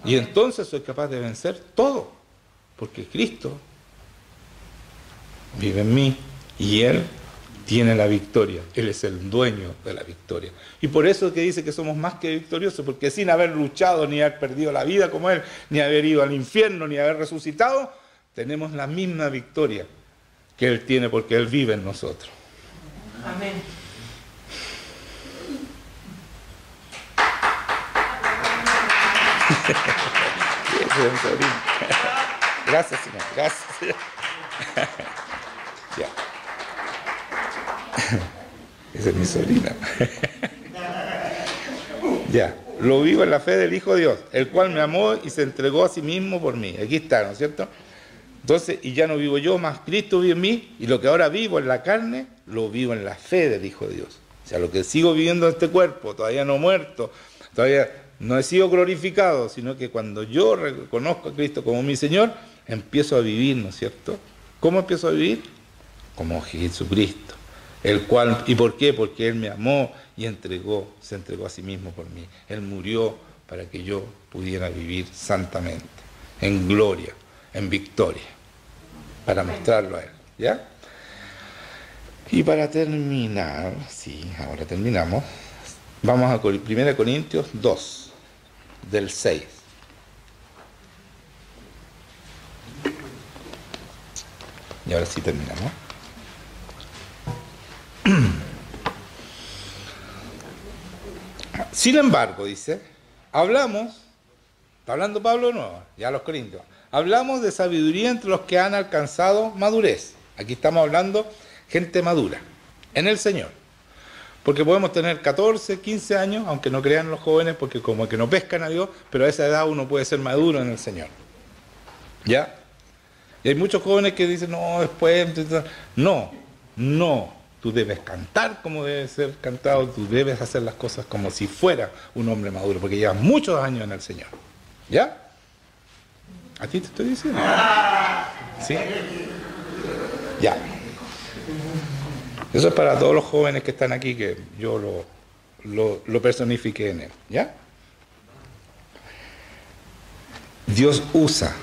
S1: Y entonces soy capaz de vencer todo. Porque Cristo vive en mí y Él tiene la victoria. Él es el dueño de la victoria. Y por eso que dice que somos más que victoriosos, porque sin haber luchado, ni haber perdido la vida como Él, ni haber ido al infierno, ni haber resucitado, tenemos la misma victoria que Él tiene porque Él vive en nosotros.
S2: Amén.
S1: Gracias, Señor. Gracias. Ya. Esa es mi sobrina. Ya. Lo vivo en la fe del Hijo de Dios, el cual me amó y se entregó a sí mismo por mí. Aquí está, ¿no es cierto? Entonces, y ya no vivo yo, más Cristo vive en mí, y lo que ahora vivo en la carne, lo vivo en la fe del Hijo de Dios. O sea, lo que sigo viviendo en este cuerpo, todavía no muerto, todavía no he sido glorificado, sino que cuando yo reconozco a Cristo como mi Señor, empiezo a vivir, ¿no es cierto? ¿Cómo empiezo a vivir? Como Jesucristo, el cual, ¿y por qué? Porque Él me amó y se entregó a sí mismo por mí. Él murió para que yo pudiera vivir santamente, en gloria, en victoria, para mostrarlo a Él, ¿ya? Y para terminar, sí, ahora terminamos, vamos a 1 Corintios 2, del 6. Y ahora sí terminamos. Sin embargo, dice, hablamos, está hablando Pablo de nuevo, ya a los Corintios, hablamos de sabiduría entre los que han alcanzado madurez. Aquí estamos hablando gente madura, en el Señor. Porque podemos tener 14, 15 años, aunque no crean los jóvenes, porque como que no pescan a Dios, pero a esa edad uno puede ser maduro en el Señor. ¿Ya? Y hay muchos jóvenes que dicen, no, después... No. Tú debes cantar como debe ser cantado, tú debes hacer las cosas como si fuera un hombre maduro, porque llevas muchos años en el Señor. ¿Ya? ¿A ti te estoy diciendo? ¿Sí? Ya. Eso es para todos los jóvenes que están aquí, que yo lo personifiqué en él. ¿Ya? Dios usa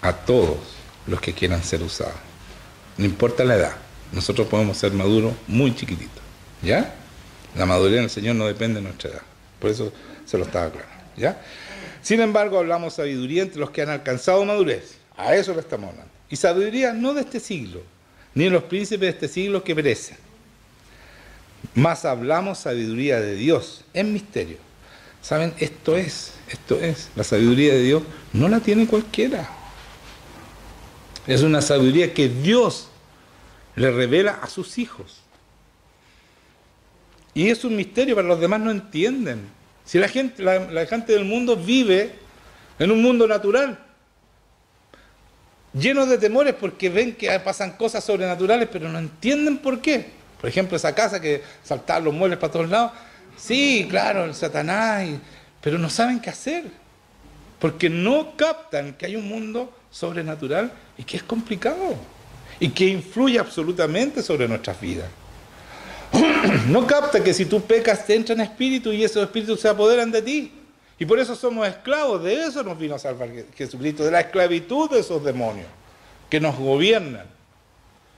S1: a todos los que quieran ser usados. No importa la edad. Nosotros podemos ser maduros muy chiquititos. ¿Ya? La madurez en el Señor no depende de nuestra edad. Por eso se lo estaba aclarando. ¿Ya? Sin embargo, hablamos sabiduría entre los que han alcanzado madurez. A eso le estamos hablando. Y sabiduría no de este siglo, ni de los príncipes de este siglo que perecen. Más hablamos sabiduría de Dios en misterio. ¿Saben? Esto es. La sabiduría de Dios no la tiene cualquiera. Es una sabiduría que Dios le revela a sus hijos. Y es un misterio, para los demás no entienden. Si la gente del mundo vive en un mundo natural, lleno de temores porque ven que pasan cosas sobrenaturales, pero no entienden por qué. Por ejemplo, esa casa que saltaban los muebles para todos lados. Sí, claro, el Satanás, pero no saben qué hacer. Porque no captan que hay un mundo sobrenatural y que es complicado. Y que influye absolutamente sobre nuestras vidas. No capta que si tú pecas te entran espíritus y esos espíritus se apoderan de ti. Y por eso somos esclavos. De eso nos vino a salvar Jesucristo, de la esclavitud de esos demonios que nos gobiernan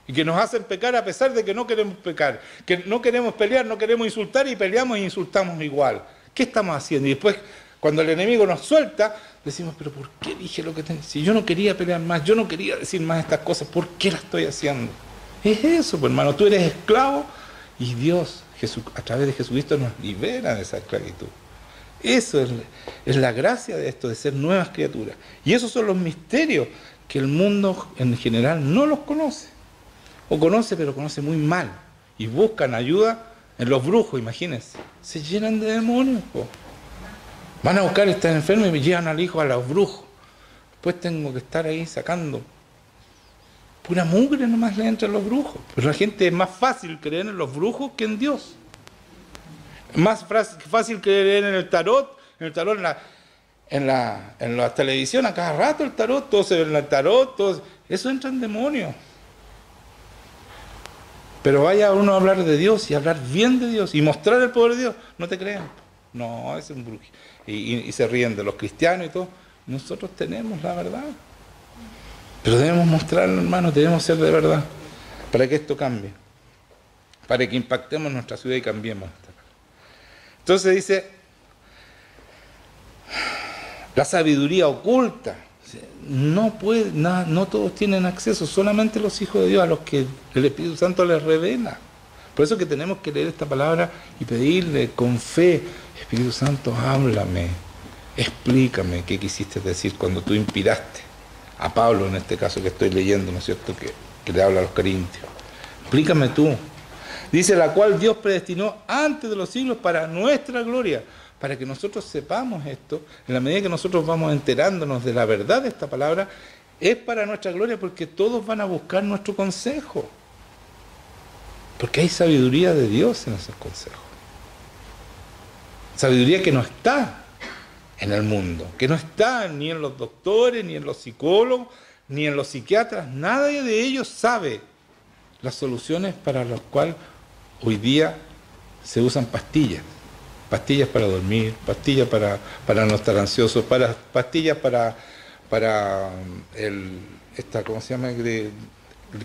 S1: y que nos hacen pecar a pesar de que no queremos pecar, que no queremos pelear, no queremos insultar y peleamos e insultamos igual. ¿Qué estamos haciendo? Y después, cuando el enemigo nos suelta, decimos, pero ¿por qué dije lo que tenía? Si yo no quería pelear más, yo no quería decir más estas cosas, ¿por qué las estoy haciendo? Es eso, pues, hermano, tú eres esclavo y Dios, a través de Jesucristo, nos libera de esa esclavitud. Eso es la gracia de esto, de ser nuevas criaturas. Y esos son los misterios que el mundo en general no los conoce. O conoce, pero conoce muy mal. Y buscan ayuda en los brujos, imagínense. Se llenan de demonios, po. Van a buscar, están enfermos y me llevan al hijo a los brujos. Después tengo que estar ahí sacando. Pura mugre nomás le entran los brujos. Pero la gente es más fácil creer en los brujos que en Dios. Es más fácil creer en el tarot en la televisión a cada rato el tarot, todos se ven en el tarot, eso entra en demonios. Pero vaya uno a hablar de Dios y hablar bien de Dios y mostrar el poder de Dios, no te crean. No, es un brujo. Y se ríen de los cristianos y todo. Nosotros tenemos la verdad. Pero debemos mostrarlo, hermanos, debemos ser de verdad. Para que esto cambie. Para que impactemos nuestra ciudad y cambiemos. Entonces dice, la sabiduría oculta. No todos tienen acceso, solamente los hijos de Dios, a los que el Espíritu Santo les revela. Por eso que tenemos que leer esta palabra y pedirle con fe, Espíritu Santo, háblame, explícame qué quisiste decir cuando tú inspiraste a Pablo, en este caso que estoy leyendo, ¿no es cierto?, que le habla a los corintios. Explícame tú. Dice, la cual Dios predestinó antes de los siglos para nuestra gloria, para que nosotros sepamos esto, en la medida que nosotros vamos enterándonos de la verdad de esta palabra, es para nuestra gloria, porque todos van a buscar nuestro consejo. Porque hay sabiduría de Dios en esos consejos. Sabiduría que no está en el mundo, que no está ni en los doctores, ni en los psicólogos, ni en los psiquiatras. Nadie de ellos sabe las soluciones para las cuales hoy día se usan pastillas. Pastillas para dormir, pastillas para no estar ansiosos, pastillas para ¿cómo se llama?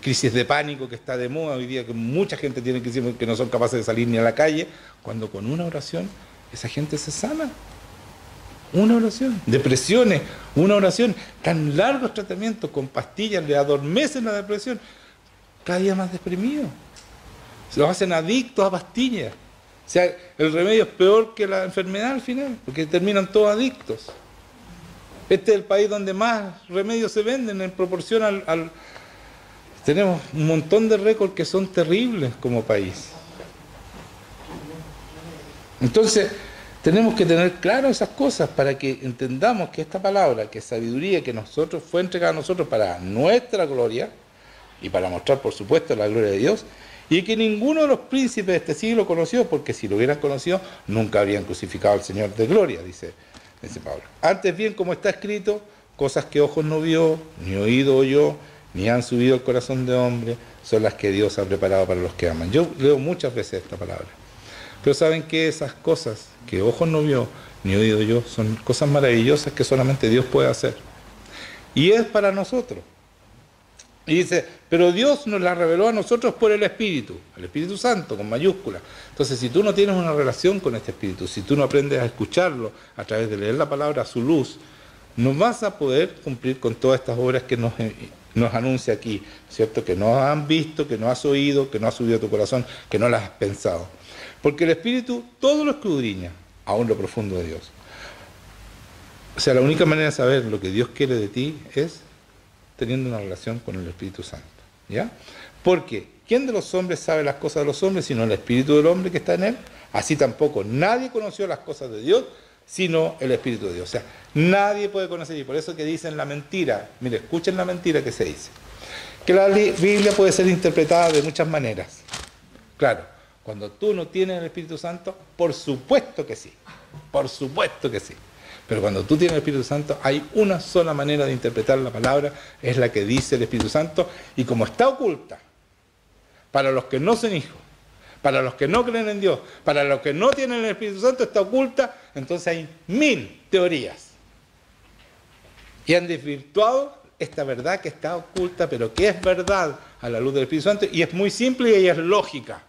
S1: Crisis de pánico que está de moda hoy día, que mucha gente tiene que no son capaces de salir ni a la calle, cuando con una oración esa gente se sana. Una oración. Depresiones, una oración. Tan largos tratamientos con pastillas le adormecen la depresión. Cada día más deprimidos. Se los hacen adictos a pastillas. O sea, el remedio es peor que la enfermedad al final, porque terminan todos adictos. Este es el país donde más remedios se venden en proporción al... Tenemos un montón de récords que son terribles como país. Entonces, tenemos que tener claro esas cosas para que entendamos que esta palabra, que es sabiduría, que fue entregada a nosotros para nuestra gloria, y para mostrar, por supuesto, la gloria de Dios, y que ninguno de los príncipes de este siglo conoció, porque si lo hubieran conocido, nunca habrían crucificado al Señor de gloria, dice Pablo. Antes bien, como está escrito, cosas que ojos no vio, ni oído oyó, ni han subido al corazón de hombre, son las que Dios ha preparado para los que aman. Yo leo muchas veces esta palabra. Pero ¿saben qué? Esas cosas que ojos no vio, ni oído oyó, son cosas maravillosas que solamente Dios puede hacer. Y es para nosotros. Y dice, pero Dios nos la reveló a nosotros por el Espíritu Santo, con mayúsculas. Entonces, si tú no tienes una relación con este Espíritu, si tú no aprendes a escucharlo a través de leer la palabra a su luz, no vas a poder cumplir con todas estas obras que nos anuncia aquí, ¿cierto? Que no han visto, que no has oído, que no has subido a tu corazón, que no las has pensado. Porque el Espíritu todo lo escudriña, aún lo profundo de Dios. O sea, la única manera de saber lo que Dios quiere de ti es teniendo una relación con el Espíritu Santo, ¿ya? Porque, ¿quién de los hombres sabe las cosas de los hombres sino el Espíritu del hombre que está en él? Así tampoco nadie conoció las cosas de Dios sino el Espíritu de Dios. O sea, nadie puede conocer, y por eso que dicen la mentira, mire, escuchen la mentira que se dice, que la Biblia puede ser interpretada de muchas maneras. Claro, cuando tú no tienes el Espíritu Santo, por supuesto que sí, por supuesto que sí. Pero cuando tú tienes el Espíritu Santo, hay una sola manera de interpretar la palabra, es la que dice el Espíritu Santo, y como está oculta, para los que no son hijos, para los que no creen en Dios, para los que no tienen el Espíritu Santo, está oculta, entonces hay 1000 teorías. Y han desvirtuado esta verdad que está oculta, pero que es verdad a la luz del Espíritu Santo, y es muy simple y es lógica.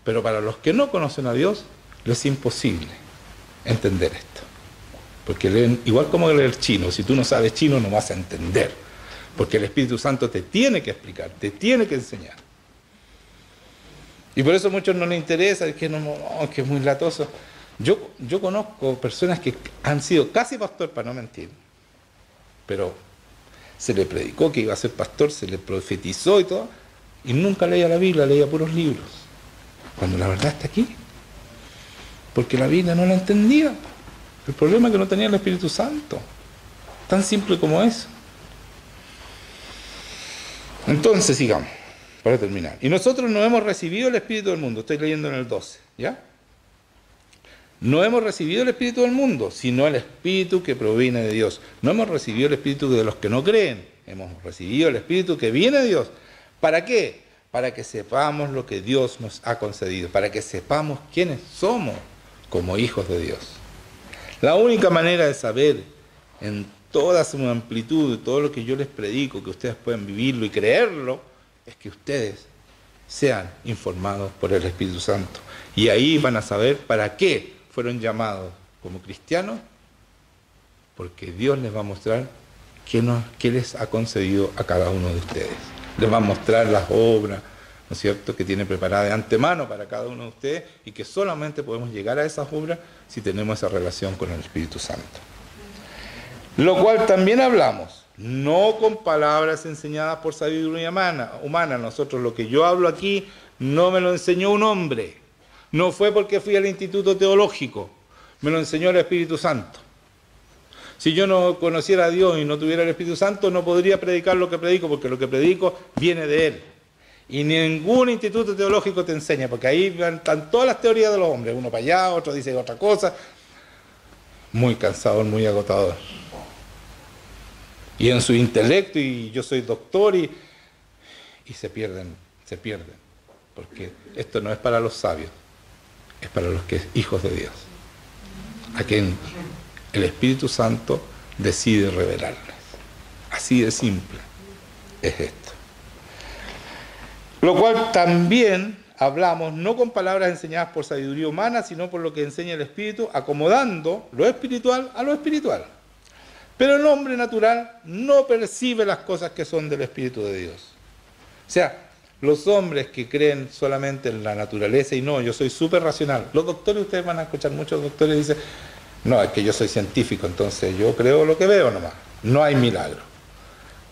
S1: Pero para los que no conocen a Dios, les es imposible entender esto. Porque leen, igual como leer chino, si tú no sabes chino no vas a entender, porque el Espíritu Santo te tiene que explicar, te tiene que enseñar. Y por eso a muchos no les interesa, es que, que es muy latoso. Yo conozco personas que han sido casi pastor, para no mentir, pero se le predicó que iba a ser pastor, se le profetizó y todo, y nunca leía la Biblia, leía puros libros, cuando la verdad está aquí, porque la Biblia no la entendía. El problema es que no tenía el Espíritu Santo. Tan simple como eso. Entonces, sigamos, para terminar. Y nosotros no hemos recibido el Espíritu del mundo. Estoy leyendo en el 12, ¿ya? No hemos recibido el Espíritu del mundo, sino el Espíritu que proviene de Dios. No hemos recibido el Espíritu de los que no creen. Hemos recibido el Espíritu que viene de Dios. ¿Para qué? Para que sepamos lo que Dios nos ha concedido. Para que sepamos quiénes somos como hijos de Dios. La única manera de saber en toda su amplitud, todo lo que yo les predico, que ustedes puedan vivirlo y creerlo, es que ustedes sean informados por el Espíritu Santo. Y ahí van a saber para qué fueron llamados como cristianos, porque Dios les va a mostrar qué les ha concedido a cada uno de ustedes. Les va a mostrar las obras, ¿no es cierto?, que tiene preparada de antemano para cada uno de ustedes, y que solamente podemos llegar a esas obras si tenemos esa relación con el Espíritu Santo. Lo cual también hablamos, no con palabras enseñadas por sabiduría humana. Nosotros, lo que yo hablo aquí, no me lo enseñó un hombre. No fue porque fui al instituto teológico, me lo enseñó el Espíritu Santo. Si yo no conociera a Dios y no tuviera el Espíritu Santo, no podría predicar lo que predico, porque lo que predico viene de Él. Y ningún instituto teológico te enseña, porque ahí están todas las teorías de los hombres, uno para allá, otro dice otra cosa. Muy cansador, muy agotador. Y en su intelecto, y yo soy doctor, y se pierden, porque esto no es para los sabios, es para los que hijos de Dios, a quien el Espíritu Santo decide revelarles. Así de simple es esto. Lo cual también hablamos, no con palabras enseñadas por sabiduría humana, sino por lo que enseña el Espíritu, acomodando lo espiritual a lo espiritual. Pero el hombre natural no percibe las cosas que son del Espíritu de Dios. O sea, los hombres que creen solamente en la naturaleza y no, yo soy súper racional. Los doctores, ustedes van a escuchar muchos doctores dicen, no, es que yo soy científico, entonces yo creo lo que veo nomás. No hay milagro.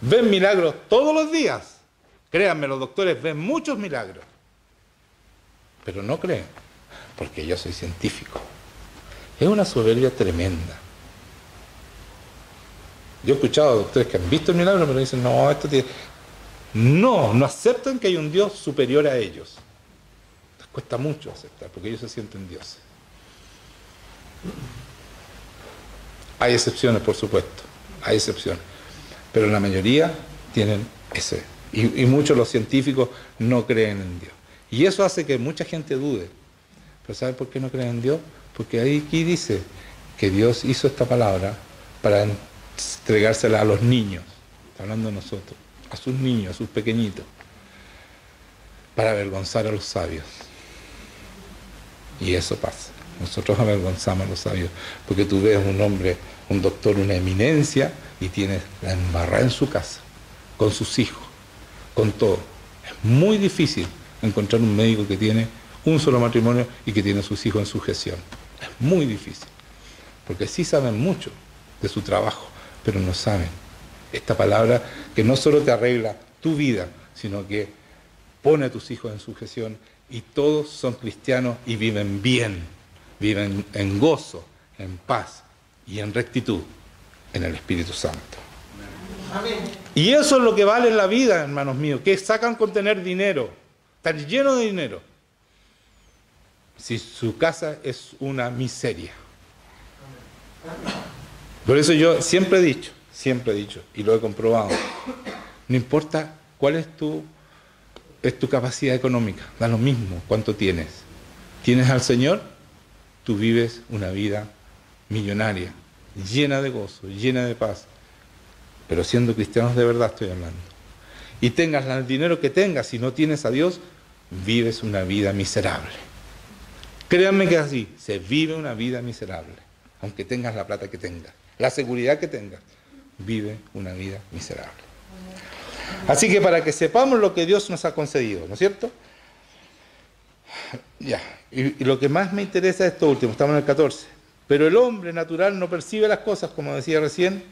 S1: Ven milagros todos los días. Créanme, los doctores ven muchos milagros, pero no creen, porque yo soy científico. Es una soberbia tremenda. Yo he escuchado a doctores que han visto el milagro, pero dicen, no, esto tiene... no aceptan que hay un Dios superior a ellos. Les cuesta mucho aceptar, porque ellos se sienten dioses. Hay excepciones, por supuesto, hay excepciones, pero la mayoría tienen ese. Y muchos los científicos no creen en Dios. Y eso hace que mucha gente dude. ¿Pero saben por qué no creen en Dios? Porque aquí dice que Dios hizo esta palabra para entregársela a los niños. Está hablando de nosotros, a sus niños, a sus pequeñitos, para avergonzar a los sabios. Y eso pasa. Nosotros avergonzamos a los sabios, porque tú ves un hombre, un doctor, una eminencia, y tiene la embarrada en su casa, con sus hijos, con todo. Es muy difícil encontrar un médico que tiene un solo matrimonio y que tiene a sus hijos en sujeción. Es muy difícil, porque sí saben mucho de su trabajo, pero no saben esta palabra que no solo te arregla tu vida, sino que pone a tus hijos en sujeción, y todos son cristianos y viven bien, viven en gozo, en paz y en rectitud en el Espíritu Santo. Amén. Y eso es lo que vale en la vida, hermanos míos, que sacan con tener dinero, estar lleno de dinero, si su casa es una miseria. Por eso yo siempre he dicho, y lo he comprobado, no importa cuál es tu capacidad económica, da lo mismo cuánto tienes. ¿Tienes al Señor? Tú vives una vida millonaria, llena de gozo, llena de paz, pero siendo cristianos de verdad estoy hablando. Y tengas el dinero que tengas, si no tienes a Dios, vives una vida miserable. Créanme que es así, se vive una vida miserable, aunque tengas la plata que tengas, la seguridad que tengas, vive una vida miserable. Así que para que sepamos lo que Dios nos ha concedido, ¿no es cierto? Ya, y lo que más me interesa es esto último, estamos en el 14. Pero el hombre natural no percibe las cosas, como decía recién,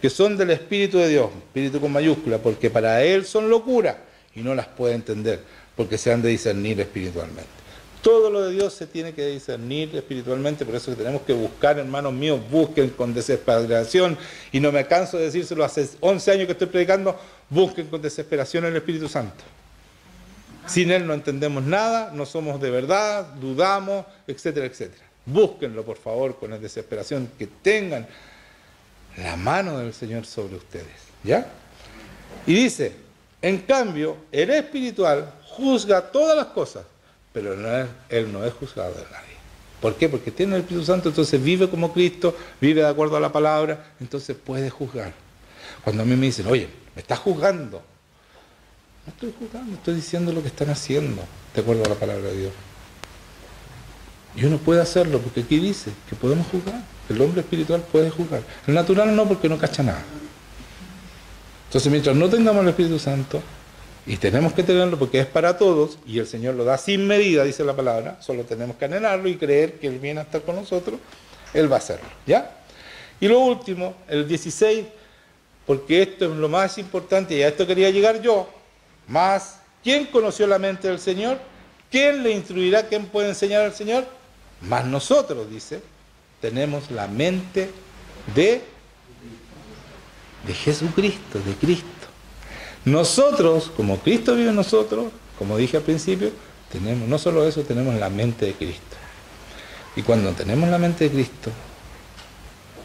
S1: que son del Espíritu de Dios, Espíritu con mayúscula, porque para él son locura y no las puede entender, porque se han de discernir espiritualmente. Todo lo de Dios se tiene que discernir espiritualmente, por eso que tenemos que buscar, hermanos míos, busquen con desesperación, y no me canso de decírselo, hace 11 años que estoy predicando, busquen con desesperación el Espíritu Santo. Sin Él no entendemos nada, no somos de verdad, dudamos, etcétera, etcétera. Búsquenlo, por favor, con la desesperación, que tengan la mano del Señor sobre ustedes, ¿ya? Y dice, en cambio, el espiritual juzga todas las cosas, pero él no es juzgado de nadie. ¿Por qué? Porque tiene el Espíritu Santo, entonces vive como Cristo, vive de acuerdo a la palabra, entonces puede juzgar. Cuando a mí me dicen, oye, me estás juzgando. No estoy juzgando, estoy diciendo lo que están haciendo, de acuerdo a la palabra de Dios. Y uno puede hacerlo, porque aquí dice que podemos juzgar. El hombre espiritual puede juzgar. El natural no, porque no cacha nada. Entonces, mientras no tengamos el Espíritu Santo, y tenemos que tenerlo porque es para todos, y el Señor lo da sin medida, dice la palabra, solo tenemos que anhelarlo y creer que Él viene a estar con nosotros, Él va a hacerlo, ¿ya? Y lo último, el 16, porque esto es lo más importante, y a esto quería llegar yo, más, ¿quién conoció la mente del Señor? ¿Quién le instruirá? ¿Quién puede enseñar al Señor? Más nosotros, dice, tenemos la mente de Jesucristo, de Cristo. Nosotros, como Cristo vive en nosotros, como dije al principio, tenemos, no solo eso, tenemos la mente de Cristo. Y cuando tenemos la mente de Cristo,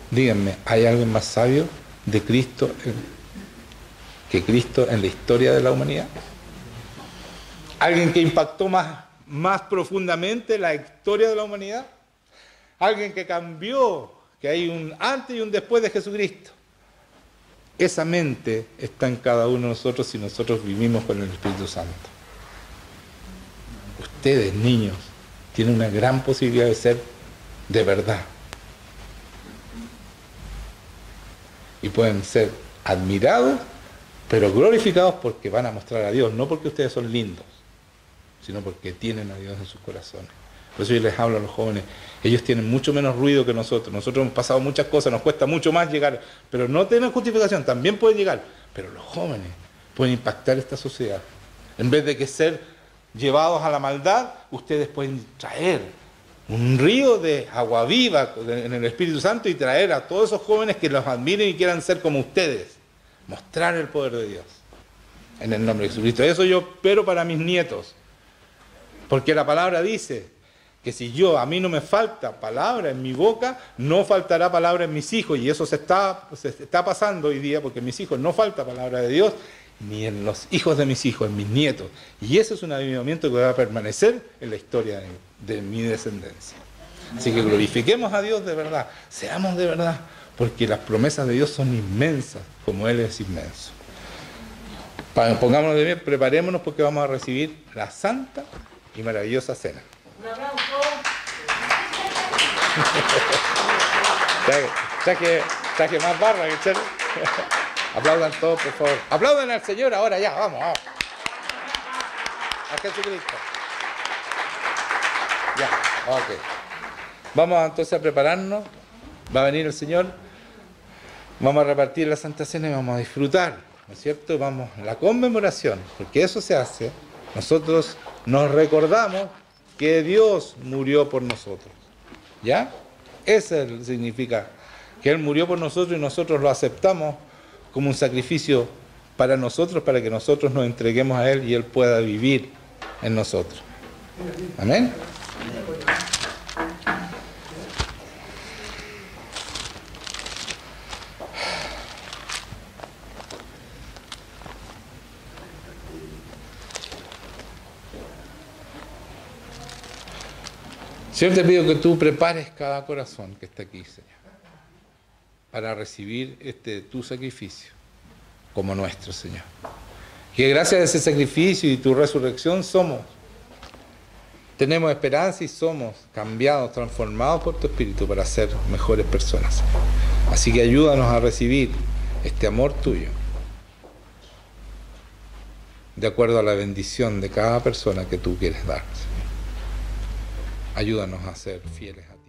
S1: díganme, ¿hay alguien más sabio de Cristo que Cristo en la historia de la humanidad? ¿Alguien que impactó más profundamente la historia de la humanidad? ¿Alguien que cambió, que hay un antes y un después de Jesucristo? Esa mente está en cada uno de nosotros si nosotros vivimos con el Espíritu Santo. Ustedes, niños, tienen una gran posibilidad de ser de verdad. Y pueden ser admirados, pero glorificados porque van a mostrar a Dios, no porque ustedes son lindos, sino porque tienen a Dios en sus corazones. Por eso yo les hablo a los jóvenes, ellos tienen mucho menos ruido que nosotros. Nosotros hemos pasado muchas cosas, nos cuesta mucho más llegar, pero no tienen justificación, también pueden llegar. Pero los jóvenes pueden impactar esta sociedad. En vez de que ser llevados a la maldad, ustedes pueden traer un río de agua viva en el Espíritu Santo y traer a todos esos jóvenes que los admiren y quieran ser como ustedes. Mostrar el poder de Dios. en el nombre de Jesucristo. Eso yo espero para mis nietos. Porque la palabra dice que si a mí no me falta palabra en mi boca, no faltará palabra en mis hijos. Y eso se está pasando hoy día, porque en mis hijos no falta palabra de Dios, ni en los hijos de mis hijos, en mis nietos. Y ese es un avivamiento que va a permanecer en la historia de mi descendencia. Así que glorifiquemos a Dios de verdad, seamos de verdad, porque las promesas de Dios son inmensas, como Él es inmenso. Pongámonos de pie, preparémonos porque vamos a recibir la santa y maravillosa cena.
S2: Un aplauso.
S1: Traje más barra que echar. Aplaudan todos, por favor. Aplaudan al Señor ahora, ya, vamos. A Jesucristo. Ya, ok. Vamos entonces a prepararnos. Va a venir el Señor. Vamos a repartir la Santa Cena y vamos a disfrutar, ¿no es cierto? Vamos a la conmemoración, porque eso se hace. Nosotros nos recordamos que Dios murió por nosotros. ¿Ya? Eso significa que Él murió por nosotros y nosotros lo aceptamos como un sacrificio para nosotros, para que nosotros nos entreguemos a Él y Él pueda vivir en nosotros. Amén. Señor, te pido que tú prepares cada corazón que está aquí, Señor, para recibir tu sacrificio como nuestro, Señor. Que gracias a ese sacrificio y tu resurrección tenemos esperanza y somos cambiados, transformados por tu Espíritu para ser mejores personas. Así que ayúdanos a recibir este amor tuyo, de acuerdo a la bendición de cada persona que tú quieres dar, Señor. Ayúdanos a ser fieles a ti.